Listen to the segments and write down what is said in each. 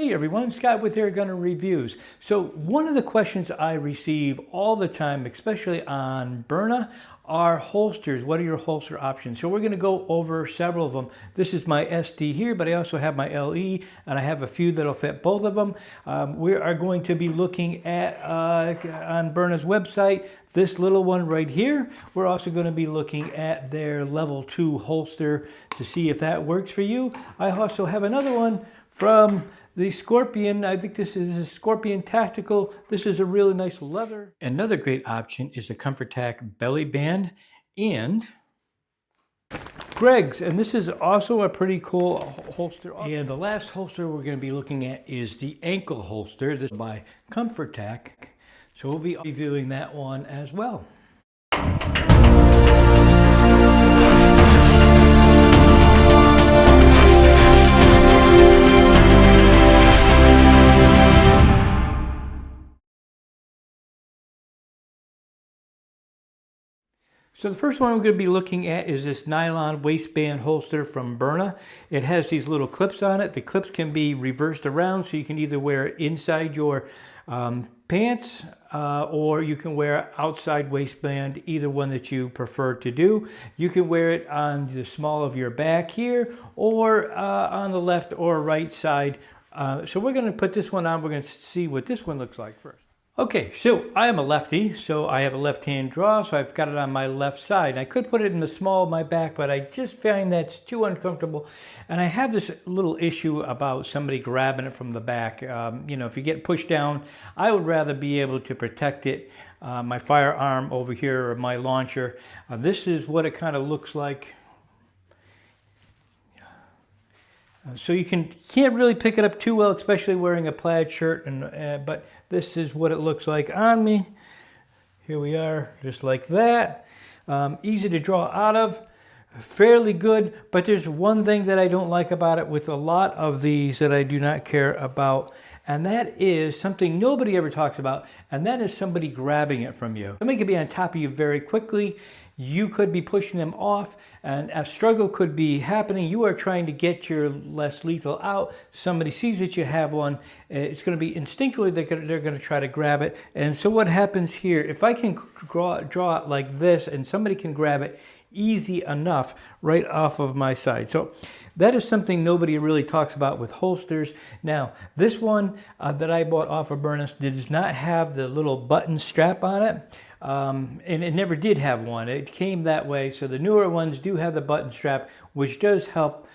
Hey everyone, Scott with Air Gunner Reviews. So one of the questions I receive all the time, especially on Byrna, are holsters. What are your holster options? So we're going to go over several of them. This is my SD here, but I also have my LE, and I have a few that'll fit both of them. We are going to be looking at, on Byrna's website, this little one right here. We're also going to be looking at their level 2 holster to see if that works for you. I also have another one from the Scorpion. I think this is a Scorpion Tactical. This is a really nice leather. Another great option is the Comforttac belly band and Greg's, and this is also a pretty cool holster. And the last holster we're going to be looking at is the ankle holster. This is by Comforttac. So we'll be reviewing that one as well. So the first one we're going to be looking at is this nylon waistband holster from Byrna. It has these little clips on it. The clips can be reversed around, so you can either wear it inside your pants or you can wear it outside waistband, either one that you prefer to do. You can wear it on the small of your back here or on the left or right side. So we're going to put this one on. We're going to see what this one looks like first. Okay, so I am a lefty, so I have a left-hand draw, so I've got it on my left side. I could put it in the small of my back, but I just find that's too uncomfortable. And I have this little issue about somebody grabbing it from the back. You know, if you get pushed down, I would rather be able to protect it, my firearm over here or my launcher. This is what it kind of looks like. So you can't really pick it up too well, especially wearing a plaid shirt. But this is what it looks like on me. Here we are, just like that. Easy to draw out of, fairly good. But there's one thing that I don't like about it with a lot of these that I do not care about. And that is something nobody ever talks about, and that is somebody grabbing it from you. Somebody could be on top of you very quickly. You could be pushing them off, and a struggle could be happening. You are trying to get your less lethal out. Somebody sees that you have one. It's going to be instinctively they're going to try to grab it. And so what happens here, if I can draw it like this and somebody can grab it easy enough right off of my side. So that is something nobody really talks about with holsters. Now, this one that I bought off of Byrna does not have the little button strap on it. And it never did have one. It came that way. So the newer ones do have the button strap, which does help.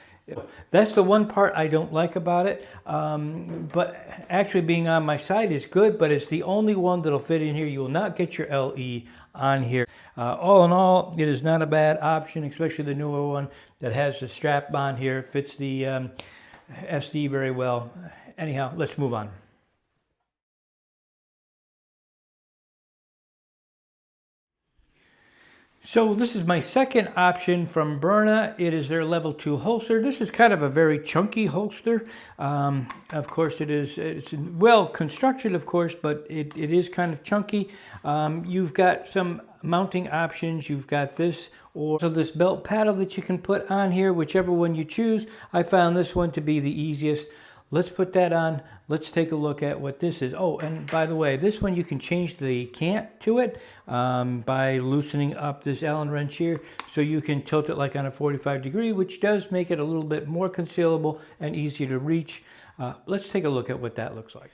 That's the one part I don't like about it. But actually being on my side is good, but it's the only one that'll fit in here. You will not get your LE on here. All in all, it is not a bad option, especially the newer one that has the strap on here. It fits the SD very well. Anyhow, let's move on. So this is my second option from Byrna. It is their level 2 holster. This is kind of a very chunky holster. Of course it's well constructed, of course, but it is kind of chunky. You've got some mounting options. You've got this or so this belt paddle that you can put on here, whichever one you choose. I found this one to be the easiest. Let's put that on. Let's take a look at what this is. Oh, and by the way, this one you can change the cant to it by loosening up this Allen wrench here. So you can tilt it like on a 45 degree, which does make it a little bit more concealable and easier to reach. Let's take a look at what that looks like.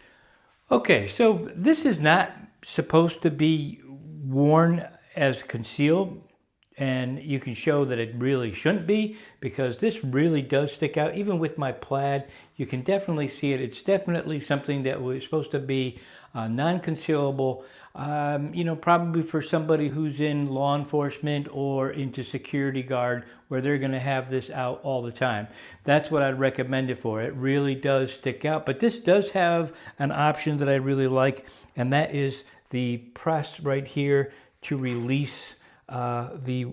Okay, so this is not supposed to be worn as concealed. And you can show that it really shouldn't be, because this really does stick out. Even with my plaid, you can definitely see it. It's definitely something that was supposed to be non-concealable, you know, probably for somebody who's in law enforcement or into security guard, where they're going to have this out all the time. That's what I'd recommend it for. It really does stick out. But this does have an option that I really like, and that is the press right here to release the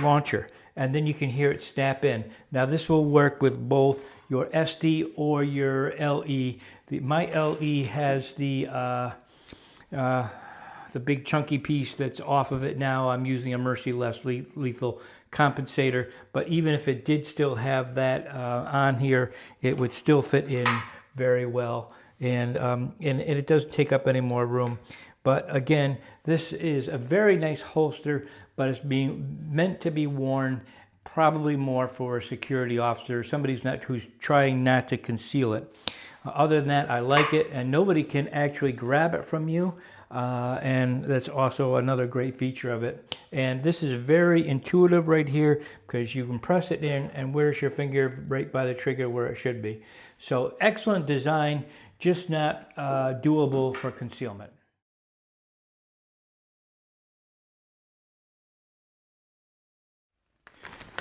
launcher, and then you can hear it snap in. Now this will work with both your SD or your LE. My LE has the big chunky piece that's off of it now. I'm using a Mercy Less Lethal compensator, but even if it did still have that on here, it would still fit in very well, and it doesn't take up any more room. But again, this is a very nice holster, but it's being meant to be worn probably more for a security officer, somebody who's trying not to conceal it. Other than that, I like it, and nobody can actually grab it from you, and that's also another great feature of it. And this is very intuitive right here, because you can press it in, and where's your finger? Right by the trigger where it should be. So excellent design, just not doable for concealment.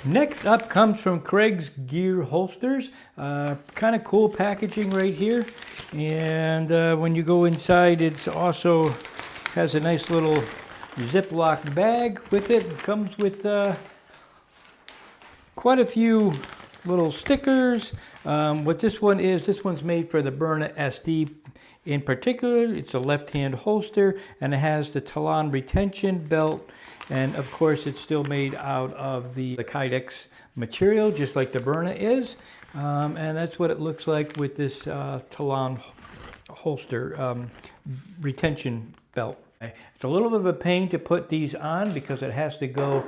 Next up comes from Craig's Gear Holsters. Kind of cool packaging right here. And when you go inside, it's also has a nice little Ziploc bag with it. It comes with quite a few little stickers. What this one is, this one's made for the Byrna SD. In particular, it's a left-hand holster, and it has the Talon retention belt. And of course, it's still made out of the Kydex material, just like the Byrna is. And that's what it looks like with this Talon holster retention belt. It's a little bit of a pain to put these on because it has to go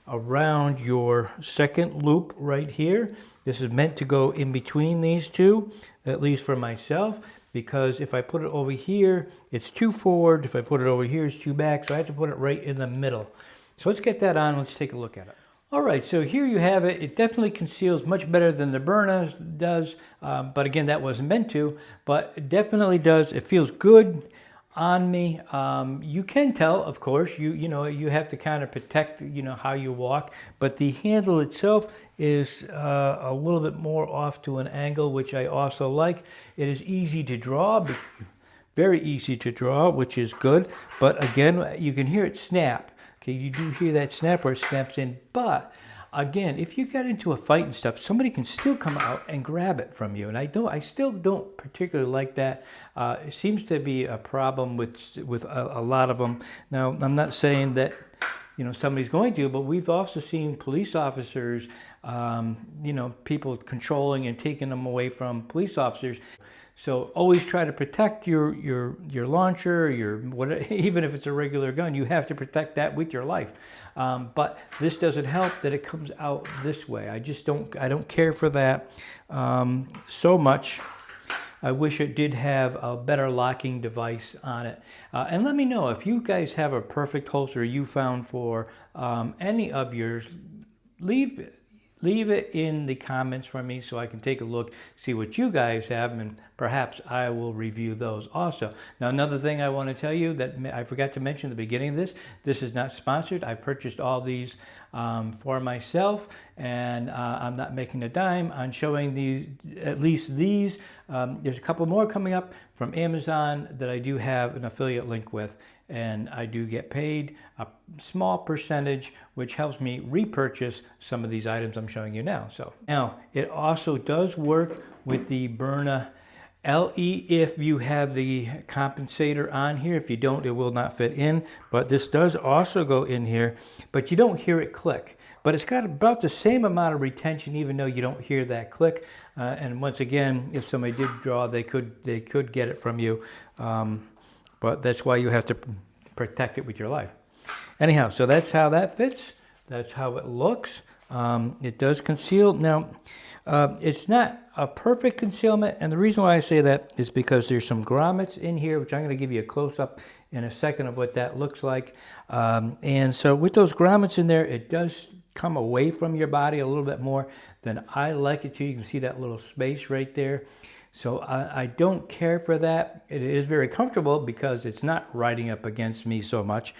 around your second loop right here. This is meant to go in between these two, at least for myself, because if I put it over here, it's too forward. If I put it over here, it's too back. So I have to put it right in the middle. So let's get that on. Let's take a look at it. All right, so here you have it. It definitely conceals much better than the Byrna does. But again, that wasn't meant to, but it definitely does. It feels good on me. You can tell, of course, you know, you have to kind of protect, you know, how you walk, but the handle itself is a little bit more off to an angle, which I also like. It is easy to draw, very easy to draw, which is good. But again, you can hear it snap. Okay, you do hear that snap where it snaps in, but again, if you get into a fight and stuff, somebody can still come out and grab it from you, and I still don't particularly like that. It seems to be a problem with a lot of them. Now, I'm not saying that, you know, somebody's going to, but we've also seen police officers, you know, people controlling and taking them away from police officers. So always try to protect your launcher, your whatever, even if it's a regular gun, you have to protect that with your life. But this doesn't help that it comes out this way. I don't care for that so much. I wish it did have a better locking device on it. And let me know if you guys have a perfect holster you found for any of yours. Leave it in the comments for me so I can take a look, see what you guys have, and perhaps I will review those also. Now, another thing I want to tell you that I forgot to mention at the beginning of this is not sponsored. I purchased all these for myself, and I'm not making a dime on showing these, at least these. There's a couple more coming up from Amazon that I do have an affiliate link with, and I do get paid a small percentage, which helps me repurchase some of these items I'm showing you now. So now it also does work with the Byrna LE if you have the compensator on here. If you don't, it will not fit in, but this does also go in here, but you don't hear it click. But it's got about the same amount of retention, even though you don't hear that click. And once again, if somebody did draw, they could get it from you. But that's why you have to protect it with your life. Anyhow, so that's how that fits. That's how it looks. It does conceal. Now, it's not a perfect concealment, and the reason why I say that is because there's some grommets in here, which I'm going to give you a close-up in a second of what that looks like. And so with those grommets in there, it does come away from your body a little bit more than I like it to. You can see that little space right there. So I don't care for that. It is very comfortable because it's not riding up against me so much.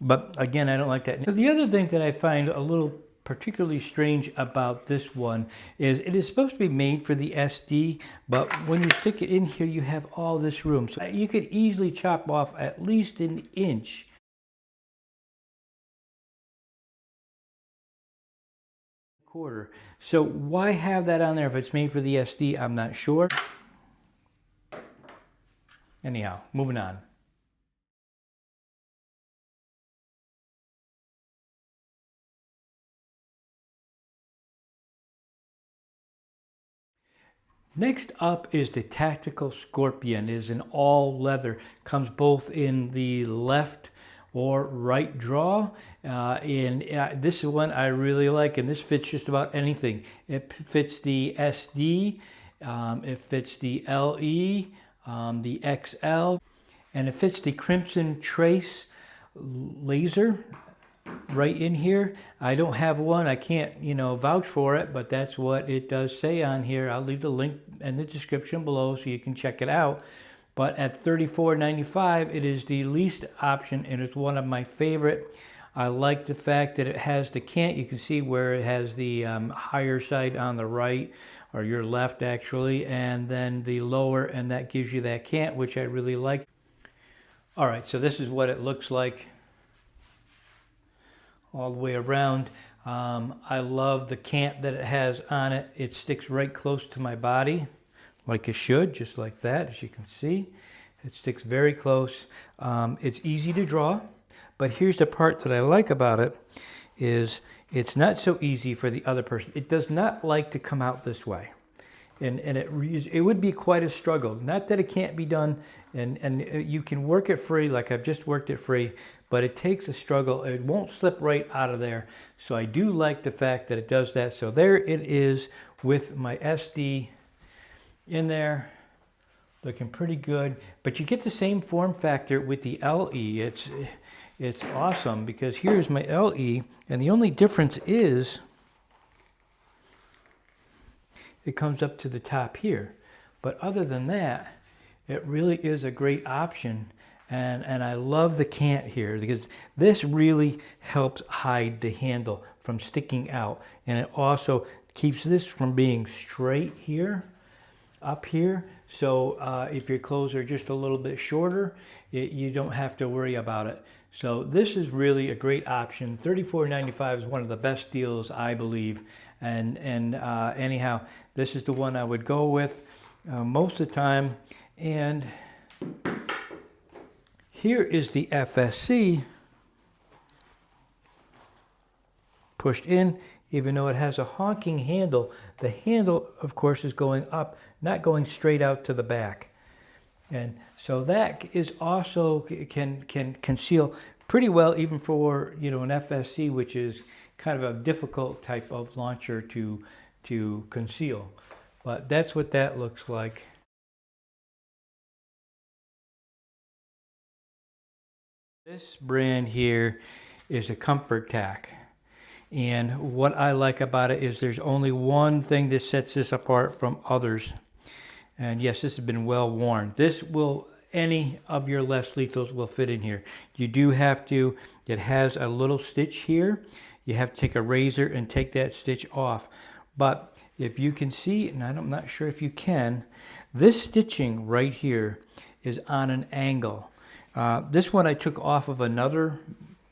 But again, I don't like that. The other thing that I find a little particularly strange about this one is it is supposed to be made for the SD, but when you stick it in here, you have all this room. So you could easily chop off at least an inch. Quarter. So why have that on there if it's made for the SD? I'm not sure. Anyhow, moving on. Next up is the Tactical Scorpion. It is an all leather. Comes both in the left or right draw. This is one I really like, and this fits just about anything. It fits the SD, it fits the LE, the XL, and it fits the Crimson Trace laser right in here. I don't have one. I can't, vouch for it, but that's what it does say on here. I'll leave the link in the description below so you can check it out. But at $34.95, it is the least option, and it's one of my favorite. I like the fact that it has the cant. You can see where it has the higher side on the right, or your left actually, and then the lower, and that gives you that cant, which I really like. All right, so this is what it looks like all the way around. I love the cant that it has on it. It sticks right close to my body, like it should, just like that, as you can see. It sticks very close. It's easy to draw, but here's the part that I like about it, is it's not so easy for the other person. It does not like to come out this way. And it would be quite a struggle. Not that it can't be done, and you can work it free, like I've just worked it free, but it takes a struggle. It won't slip right out of there. So I do like the fact that it does that. So there it is with my SD in there, looking pretty good. But you get the same form factor with the LE. It's awesome, because here's my LE, and the only difference is it comes up to the top here. But other than that, it really is a great option. And I love the cant here, because this really helps hide the handle from sticking out. And it also keeps this from being straight here, up here. So if your clothes are just a little bit shorter, you don't have to worry about it. So this is really a great option. $34.95 is one of the best deals, I believe. And anyhow, this is the one I would go with most of the time. And here is the FSC pushed in, even though it has a honking handle. The handle, of course, is going up, not going straight out to the back. And so that is also can conceal pretty well, even for an FSC, which is kind of a difficult type of launcher to conceal. But that's what that looks like. This brand here is a Comforttac. And what I like about it is there's only one thing that sets this apart from others. And yes, this has been well worn. Any of your less lethals will fit in here. You do have to, it has a little stitch here. You have to take a razor and take that stitch off. But if you can see, and I'm not sure if you can, this stitching right here is on an angle. This one I took off of another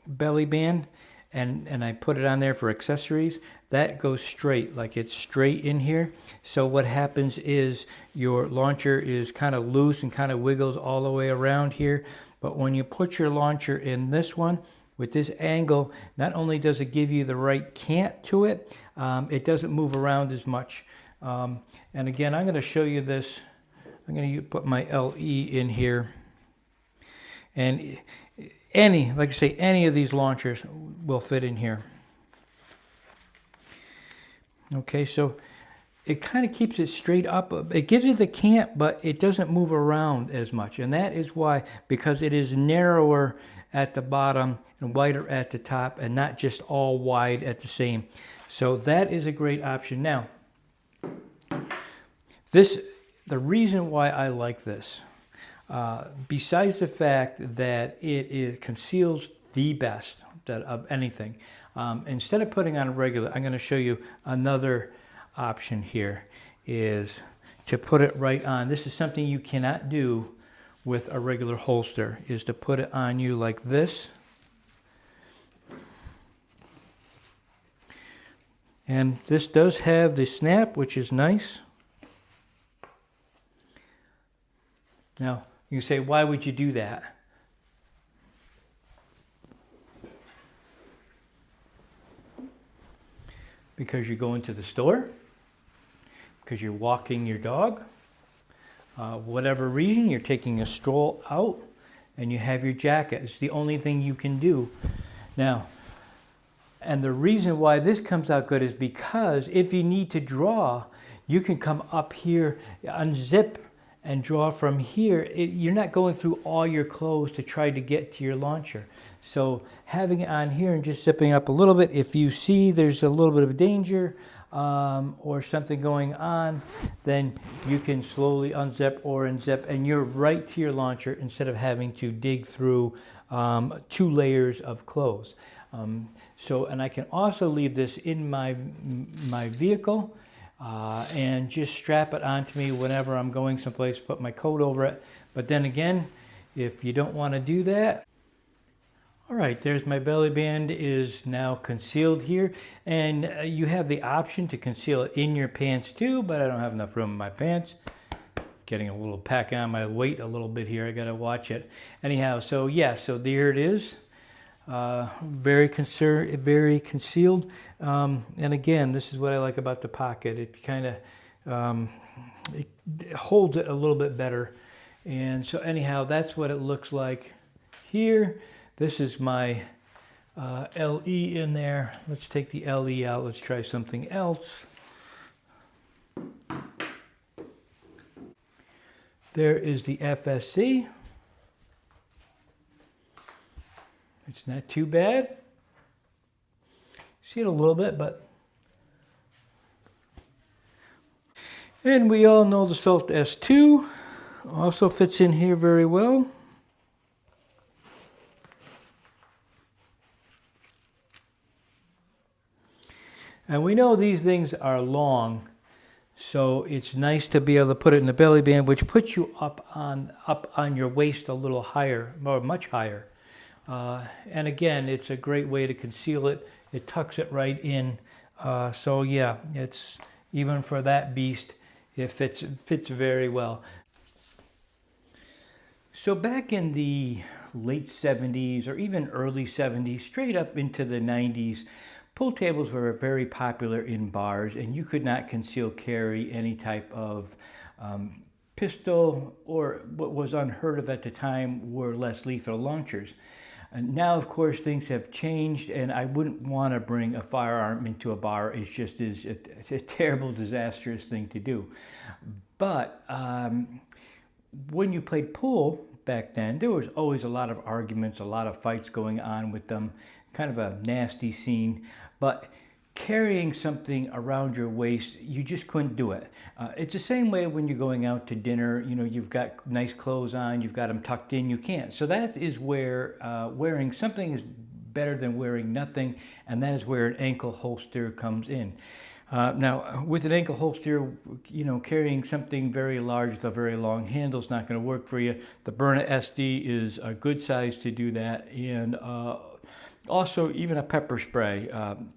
belly band, and I put it on there for accessories. That goes straight, like it's straight in here. So what happens is your launcher is kind of loose and kind of wiggles all the way around here. But when you put your launcher in this one, with this angle, not only does it give you the right cant to it, it doesn't move around as much. And again, I'm going to show you this. I'm going to put my LE in here. And like I say, any of these launchers will fit in here. Okay, so it kind of keeps it straight up. It gives you the cant, but it doesn't move around as much. And that is why, because it is narrower at the bottom and wider at the top, and not just all wide at the same. So that is a great option. Now, the reason why I like this, besides the fact that it conceals the best of anything, instead of putting on a regular, I'm going to show you another option here, is to put it right on. This is something you cannot do with a regular holster, is to put it on you like this. And this does have the snap, which is nice. Now, you say, why would you do that? Because you're going to the store? because you're walking your dog. Whatever reason, you're taking a stroll out and you have your jacket. It's the only thing you can do. Now, and the reason why this comes out good is because if you need to draw, you can come up here, unzip and draw from here. You're not going through all your clothes to try to get to your launcher. So having it on here and just zipping up a little bit, if you see there's a little bit of danger or something going on, then you can slowly unzip or unzip and you're right to your launcher instead of having to dig through 2 layers of clothes. And I can also leave this in my vehicle and just strap it onto me whenever I'm going someplace, put my coat over it. But then again, if you don't want to do that, all right, there's my belly band is now concealed here, and you have the option to conceal it in your pants too, but I don't have enough room in my pants. Getting a little pack on my weight a little bit here. I gotta watch it. Anyhow, so yeah, so there it is. Very concealed. And again, this is what I like about the pocket. It kind of it holds it a little bit better. And so anyhow, that's what it looks like here. This is my LE in there. Let's take the LE out. Let's try something else. There is the FSC. It's not too bad. See it a little bit, but. And we all know the Salt S2 also fits in here very well. And we know these things are long, so it's nice to be able to put it in the belly band, which puts you up on your waist a little higher, or much higher. And again, it's a great way to conceal it. It tucks it right in. So yeah, it's even for that beast, it fits very well. So back in the late 70s or even early 70s, straight up into the 90s, pool tables were very popular in bars, and you could not conceal carry any type of pistol, or what was unheard of at the time were less lethal launchers. And now, of course, things have changed, and I wouldn't want to bring a firearm into a bar. It just is it's a terrible, disastrous thing to do. But when you played pool back then, there was always a lot of arguments, a lot of fights going on with them, kind of a nasty scene. But carrying something around your waist, you just couldn't do it. It's the same way when you're going out to dinner. You know, you've got nice clothes on, you've got them tucked in, you can't. So that is where wearing something is better than wearing nothing, and that is where an ankle holster comes in. Now, with an ankle holster, you know, carrying something very large with a very long handle is not going to work for you. The Byrna SD is a good size to do that, and also even a pepper spray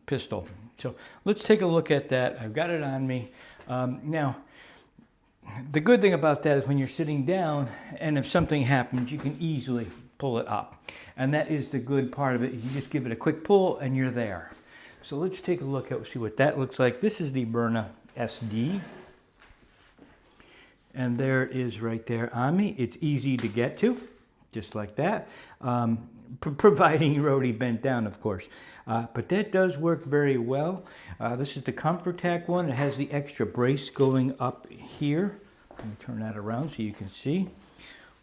pistol. So let's take a look at that. I've got it on me. Now, the good thing about that is when you're sitting down and if something happens, you can easily pull it up. And that is the good part of it. You just give it a quick pull and you're there. So let's take a look at see what that looks like. This is the Byrna SD. And there it is right there on me. It's easy to get to, just like that. Providing you're already bent down, of course. But that does work very well. This is the Comforttac one. It has the extra brace going up here. Let me turn that around so you can see,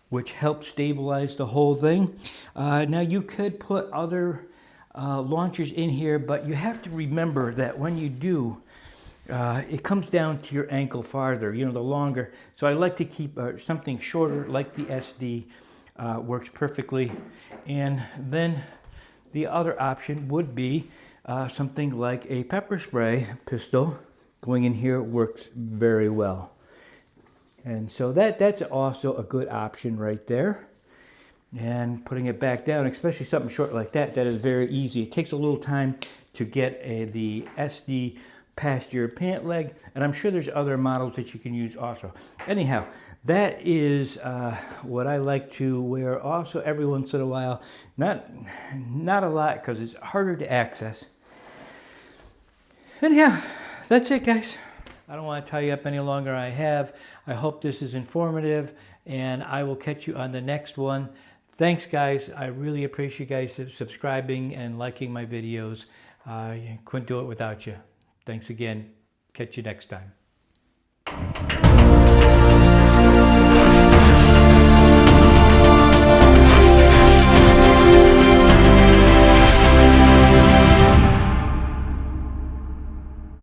which helps stabilize the whole thing. Now you could put other launchers in here, but you have to remember that when you do, it comes down to your ankle farther, you know, the longer. So I like to keep something shorter like the SD. Works perfectly. And then the other option would be something like a pepper spray pistol going in here. Works very well. And so that's also a good option right there. And putting it back down, especially something short like that, that is very easy. It takes a little time to get the SD past your pant leg, and I'm sure there's other models that you can use also. Anyhow, that is what I like to wear also every once in a while. Not a lot because it's harder to access. Anyhow, that's it, guys. I don't want to tie you up any longer. I hope this is informative, and I will catch you on the next one. Thanks, guys. I really appreciate you guys subscribing and liking my videos. I couldn't do it without you. Thanks again. Catch you next time.